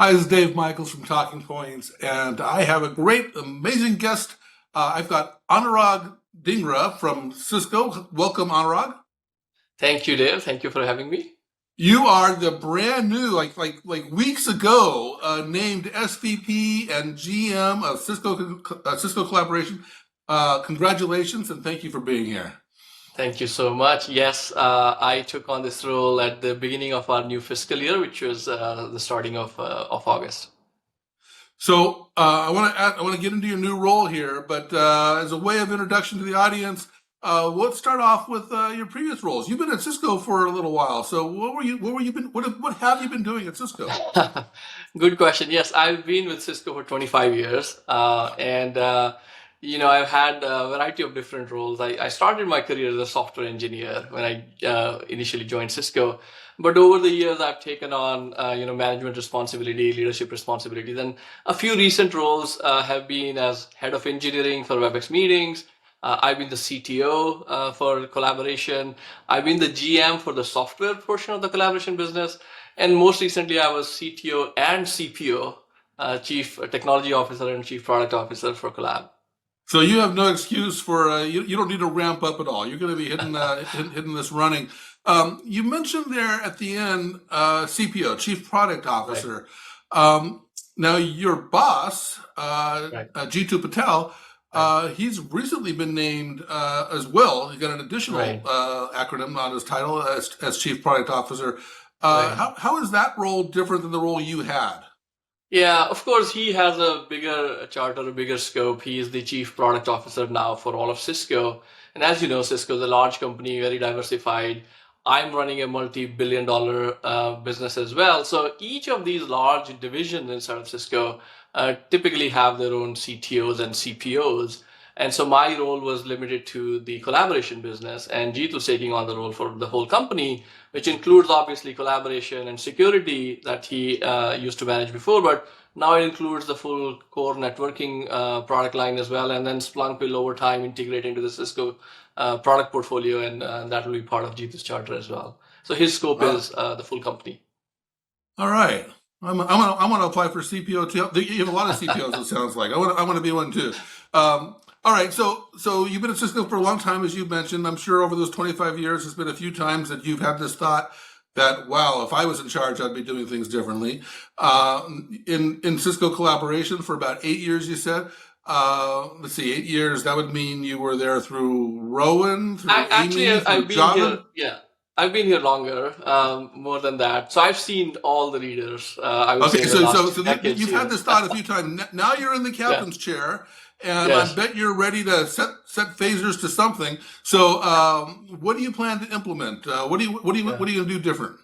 Hi, this is Dave Michels from TalkingPointz, and I have a great, amazing guest. I've got Anurag Dhingra from Cisco. Welcome, Anurag. Thank you, Dave. Thank you for having me. You are the brand new, like weeks ago, named SVP and GM of Cisco Collaboration. Congratulations, and thank you for being here. Thank you so much. Yes, I took on this role at the beginning of our new fiscal year, which was the starting of August. So I want to get into your new role here, but as a way of introduction to the audience, let's start off with your previous roles. You've been at Cisco for a little while, so what have you been doing at Cisco? Good question. Yes, I've been with Cisco for 25 years, and I've had a variety of different roles. I started my career as a software engineer when I initially joined Cisco, but over the years I've taken on management responsibility, leadership responsibilities, and a few recent roles have been as head of engineering for Webex meetings. I've been the CTO for collaboration. I've been the GM for the software portion of the collaboration business. And most recently, I was CTO and CPO, Chief Technology Officer and Chief Product Officer for Collab. So you have no excuse for you don't need to ramp up at all. You're going to be hitting this running. You mentioned there at the end CPO, Chief Product Officer. Now your boss, Right. Jitu Patel, he's recently been named as well. He got an additional Right. acronym on his title as Chief Product Officer. Right. How is that role different than the role you had? Yeah, of course, he has a bigger charter, a bigger scope. He is the chief product officer now for all of Cisco. And as you know, Cisco is a large company, very diversified. I'm running a multi-billion dollar business as well. So each of these large divisions inside of Cisco typically have their own CTOs and CPOs. And so my role was limited to the collaboration business, and Jeet's taking on the role for the whole company, which includes obviously collaboration and security that he used to manage before, but now it includes the full core networking product line as well. And then Splunk will over time integrate into the Cisco product portfolio, and that will be part of Jeet's charter as well. So his scope is the full company. All right. I'm gonna apply for CPO too. You have a lot of CPOs. It sounds like I want to be one too. All right. So you've been at Cisco for a long time, as you mentioned. I'm sure over those 25 years, there's been a few times that you've had this thought that, wow, if I was in charge, I'd be doing things differently. In Cisco Collaboration for about 8 years, you said. Let's see, 8 years. That would mean you were there through Rowan, through Actually, Amy, through I've been here. Java. Yeah, I've been here longer, more than that. So I've seen all the leaders. I would Okay, say in the so last decades you've had here. this thought a few times. Now you're in the Yeah. captain's chair, and I Yes. bet you're ready to set phasers to something. So, what do you plan to implement? Yeah. What are you going to do different?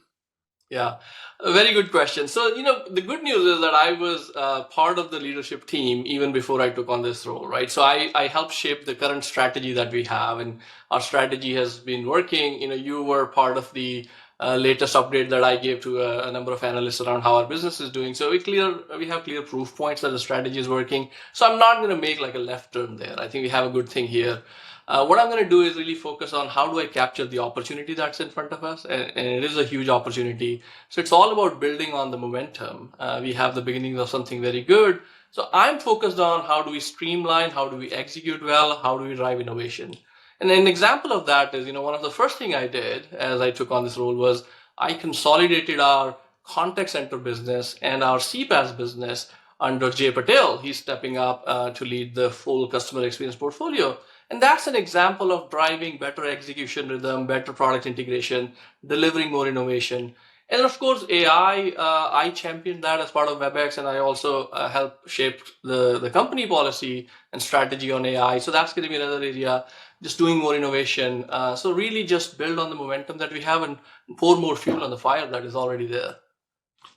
Yeah, a very good question. So, the good news is that I was part of the leadership team even before I took on this role, right? So I helped shape the current strategy that we have, and our strategy has been working. You were part of the latest update that I gave to a number of analysts around how our business is doing. So we have clear proof points that the strategy is working. So I'm not going to make like a left turn there. I think we have a good thing here. What I'm going to do is really focus on how do I capture the opportunity that's in front of us, and it is a huge opportunity. So it's all about building on the momentum. We have the beginnings of something very good. So I'm focused on how do we streamline, how do we execute well, how do we drive innovation. And an example of that is, one of the first thing I did as I took on this role was I consolidated our contact center business and our CPaaS business under Jay Patel. He's stepping up to lead the full customer experience portfolio. And that's an example of driving better execution rhythm, better product integration, delivering more innovation. And of course, AI, I championed that as part of Webex, and I also helped shape the company policy and strategy on AI. So that's going to be another area, just doing more innovation. So really just build on the momentum that we have and pour more fuel on the fire that is already there.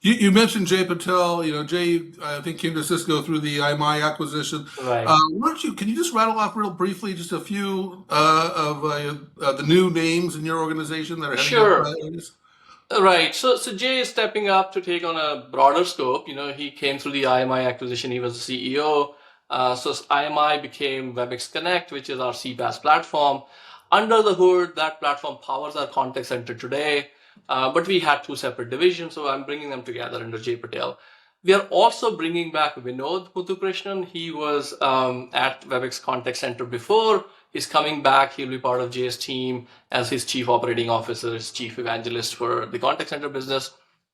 You mentioned Jay Patel. Jay, I think came to Cisco through the IMI acquisition. Right. Can you just rattle off real briefly just a few of the new names in your organization that are heading up Sure. areas? Right. So Jay is stepping up to take on a broader scope. He came through the IMI acquisition. He was the CEO. So IMI became Webex Connect, which is our CPaaS platform. Under the hood, that platform powers our contact center today. But we had two separate divisions, so I'm bringing them together under Jay Patel. We are also bringing back Vinod Muthukrishnan. He was at Webex Contact Center before. He's coming back. He'll be part of Jay's team as his chief operating officer, his chief evangelist for the contact center business.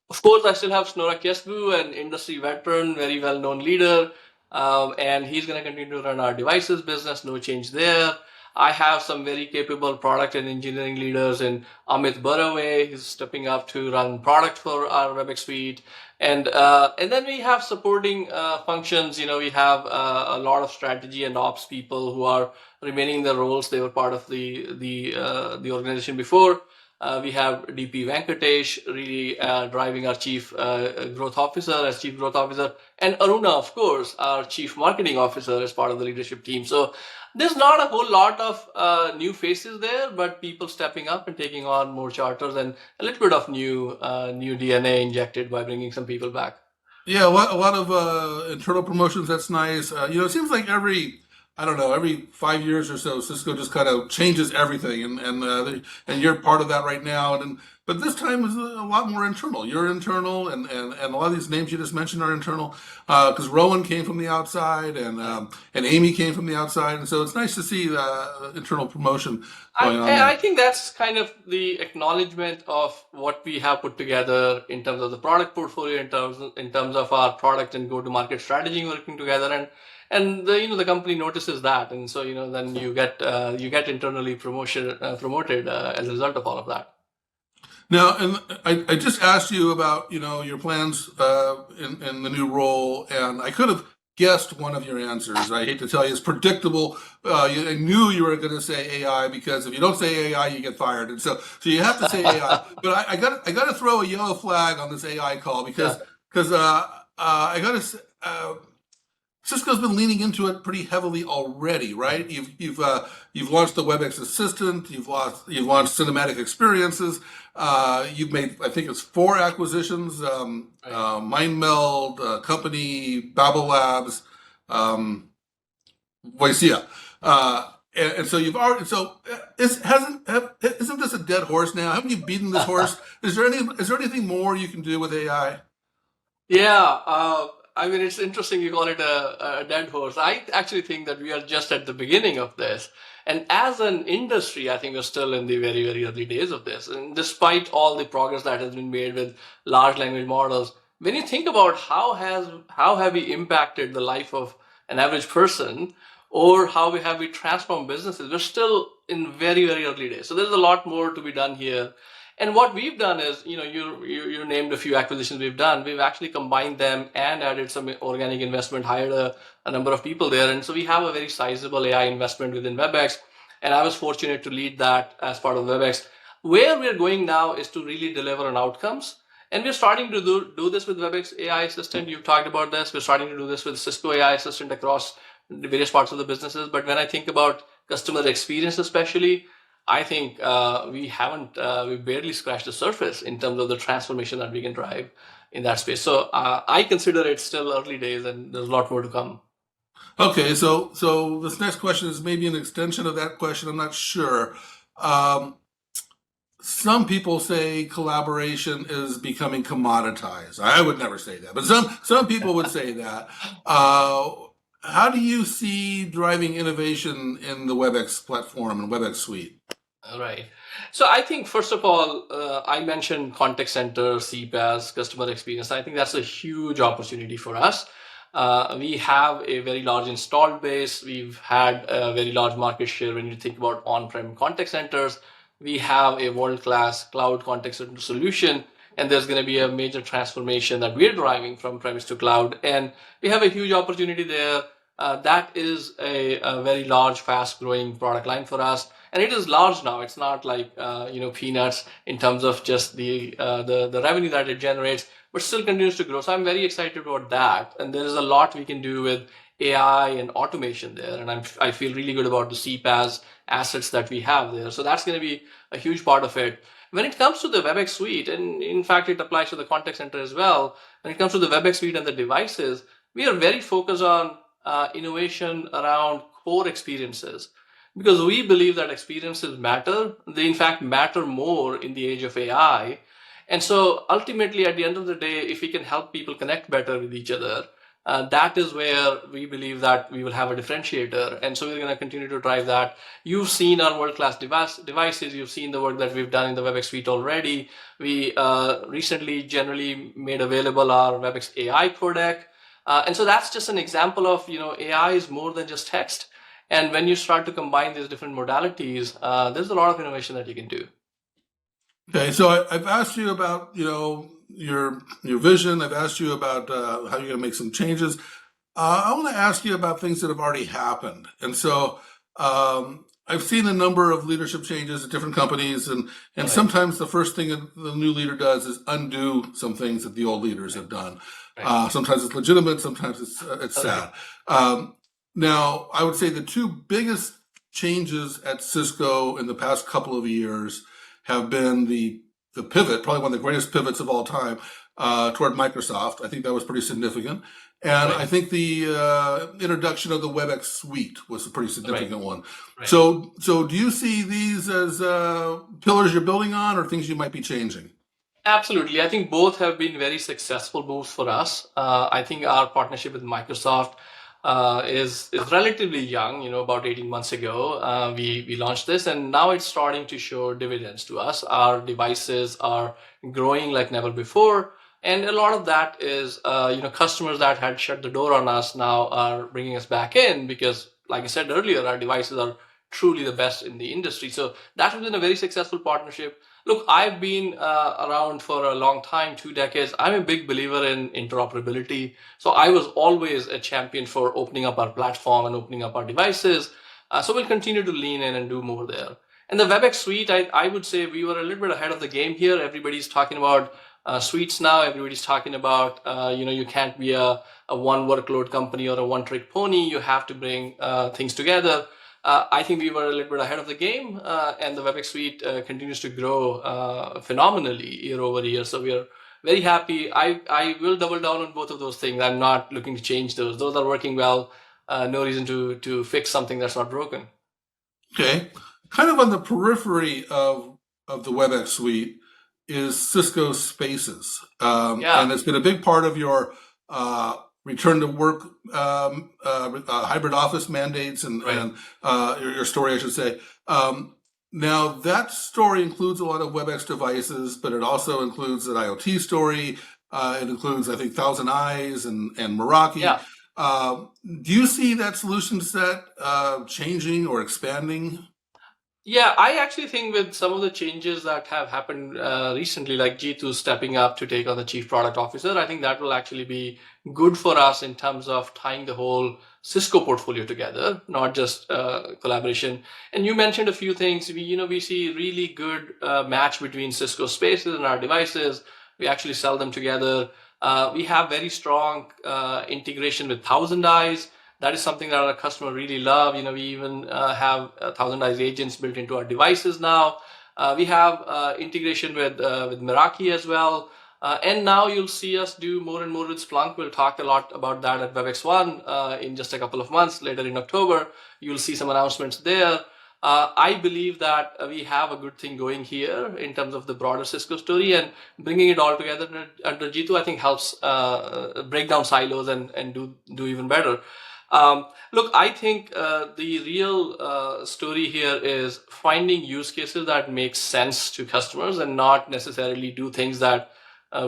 Of course, I still have Snora Kesbu, an industry veteran, very well-known leader, and he's going to continue to run our devices business. No change there. I have some very capable product and engineering leaders in Amit Baraway. He's stepping up to run product for our Webex Suite. And then we have supporting functions. We have a lot of strategy and ops people who are remaining in their roles. They were part of the organization before. We have DP Venkatesh really driving our chief growth officer as chief growth officer, and Aruna, of course, our chief marketing officer as part of the leadership team. So there's not a whole lot of new faces there, but people stepping up and taking on more charters and a little bit of new DNA injected by bringing some people back. Yeah, a lot of internal promotions. That's nice. It seems like every 5 years or so, Cisco just kind of changes everything, and you're part of that right now. But this time is a lot more internal. You're internal, and a lot of these names you just mentioned are internal. Because Rowan came from the outside, and Amy came from the outside, and so it's nice to see the internal promotion going on there. I think that's kind of the acknowledgement of what we have put together in terms of the product portfolio, in terms of our product and go-to-market strategy working together, and the company notices that, and so then you get internally promoted as a result of all of that. Now, and I just asked you about your plans in the new role, and I could have guessed one of your answers. I hate to tell you, it's predictable. I knew you were going to say AI, because if you don't say AI, you get fired, and so you have to say AI. But I got to throw a yellow flag on this AI call because I got to. Cisco's been leaning into it pretty heavily already, right? You've launched the Webex Assistant. You've launched cinematic experiences. You've made, I think it's 4 acquisitions: MindMeld, Company, Babel Labs, Voicea. And so you've already. So isn't this a dead horse now? Haven't you beaten this horse? Is there anything more you can do with AI? Yeah, I mean, it's interesting you call it a dead horse. I actually think that we are just at the beginning of this. And as an industry, I think we're still in the very, very early days of this. And despite all the progress that has been made with large language models, when you think about how have we impacted the life of an average person, or how have we transformed businesses, we're still in very, very early days. So there's a lot more to be done here. And what we've done is, you named a few acquisitions we've done. We've actually combined them and added some organic investment, hired a number of people there. And so we have a very sizable AI investment within Webex. And I was fortunate to lead that as part of Webex. Where we're going now is to really deliver on outcomes. And we're starting to do this with Webex AI Assistant. You've talked about this. We're starting to do this with Cisco AI Assistant across the various parts of the businesses. But when I think about customer experience especially, I think we barely scratched the surface in terms of the transformation that we can drive in that space. So I consider it still early days, and there's a lot more to come. Okay, so this next question is maybe an extension of that question. I'm not sure. Some people say collaboration is becoming commoditized. I would never say that, but some people would say that. How do you see driving innovation in the Webex platform and Webex Suite? Right. So I think, first of all, I mentioned contact center, CPaaS, customer experience. I think that's a huge opportunity for us. We have a very large installed base. We've had a very large market share when you think about on-prem contact centers. We have a world-class cloud contact center solution, and there's going to be a major transformation that we're driving from premise to cloud. And we have a huge opportunity there. That is a very large, fast-growing product line for us. And it is large now. It's not like peanuts in terms of just the revenue that it generates, but still continues to grow. So I'm very excited about that. And there is a lot we can do with AI and automation there. And I feel really good about the CPaaS assets that we have there. So that's going to be a huge part of it. When it comes to the Webex Suite, and in fact, it applies to the contact center as well. When it comes to the Webex Suite and the devices, we are very focused on innovation around core experiences, because we believe that experiences matter. They, in fact, matter more in the age of AI. And so ultimately, at the end of the day, if we can help people connect better with each other, that is where we believe that we will have a differentiator. And so we're going to continue to drive that. You've seen our world-class devices. You've seen the work that we've done in the Webex Suite already. We recently generally made available our Webex AI codec. And so that's just an example of, AI is more than just text. And when you start to combine these different modalities, there's a lot of innovation that you can do. Okay, so I've asked you about your vision. I've asked you about how you're going to make some changes. I want to ask you about things that have already happened, and so I've seen a number of leadership changes at different companies, and Right. sometimes the first thing the new leader does is undo some things that the old leaders have done. Right. Sometimes it's legitimate, sometimes it's sad. Now, I would say the two biggest changes at Cisco in the past couple of years have been the pivot, probably one of the greatest pivots of all time, toward Microsoft. I think that was pretty significant. And Right. I think the introduction of the Webex Suite was a pretty significant one. Right. So do you see these as pillars you're building on, or things you might be changing? Absolutely. I think both have been very successful moves for us. I think our partnership with Microsoft is relatively young. About 18 months ago, we launched this, and now it's starting to show dividends to us. Our devices are growing like never before, and a lot of that is customers that had shut the door on us now are bringing us back in because, like I said earlier, our devices are truly the best in the industry. So that has been a very successful partnership. Look, I've been around for a long time, 2 decades. I'm a big believer in interoperability. So I was always a champion for opening up our platform and opening up our devices. So we'll continue to lean in and do more there. And the Webex Suite, I would say we were a little bit ahead of the game here. Everybody's talking about suites now. Everybody's talking about, you can't be a one workload company or a one trick pony. You have to bring things together. I think we were a little bit ahead of the game, and the Webex Suite continues to grow phenomenally year over year. So we are very happy. I will double down on both of those things. I'm not looking to change those. Those are working well. No reason to fix something that's not broken. Okay. Kind of on the periphery of the Webex Suite is Cisco Spaces. And it's been a big part of your return to work hybrid office mandates and your story, I should say. Now, that story includes a lot of Webex devices, but it also includes an IoT story. It includes, I think, ThousandEyes and Meraki. Yeah. Do you see that solution set changing or expanding? Yeah, I actually think with some of the changes that have happened recently, like Jeetu stepping up to take on the Chief Product Officer, I think that will actually be good for us in terms of tying the whole Cisco portfolio together, not just collaboration. And you mentioned a few things. We see really good match between Cisco Spaces and our devices. We actually sell them together. We have very strong integration with ThousandEyes. That is something that our customer really love. We even have ThousandEyes agents built into our devices now. We have integration with Meraki as well. And now you'll see us do more and more with Splunk. We'll talk a lot about that at Webex One in just a couple of months. Later in October, you'll see some announcements there. I believe that we have a good thing going here in terms of the broader Cisco story, and bringing it all together under Jeetu, I think helps break down silos and do even better. Look, I think the real story here is finding use cases that make sense to customers and not necessarily do things that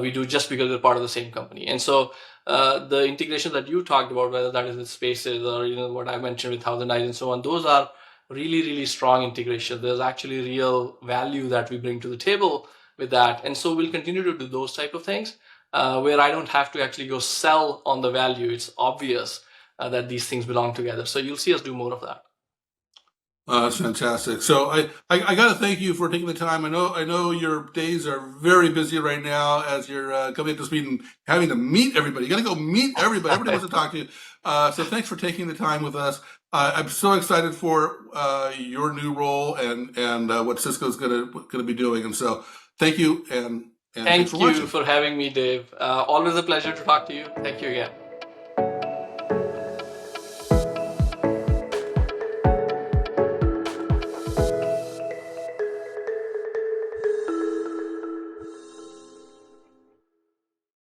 we do just because we're part of the same company. And so the integration that you talked about, whether that is with Spaces or what I mentioned with ThousandEyes and so on, those are really, really strong integration. There's actually real value that we bring to the table with that. And so we'll continue to do those type of things where I don't have to actually go sell on the value. It's obvious that these things belong together. So you'll see us do more of that. That's fantastic. So I got to thank you for taking the time. I know your days are very busy right now as you're coming up to speed and having to meet everybody. You got to go meet everybody. Everybody wants to talk to you. So thanks for taking the time with us. I'm so excited for your new role and what Cisco's gonna be doing. And so thank you and thank you for having me, Dave. Always a pleasure to talk to you. Thank you again.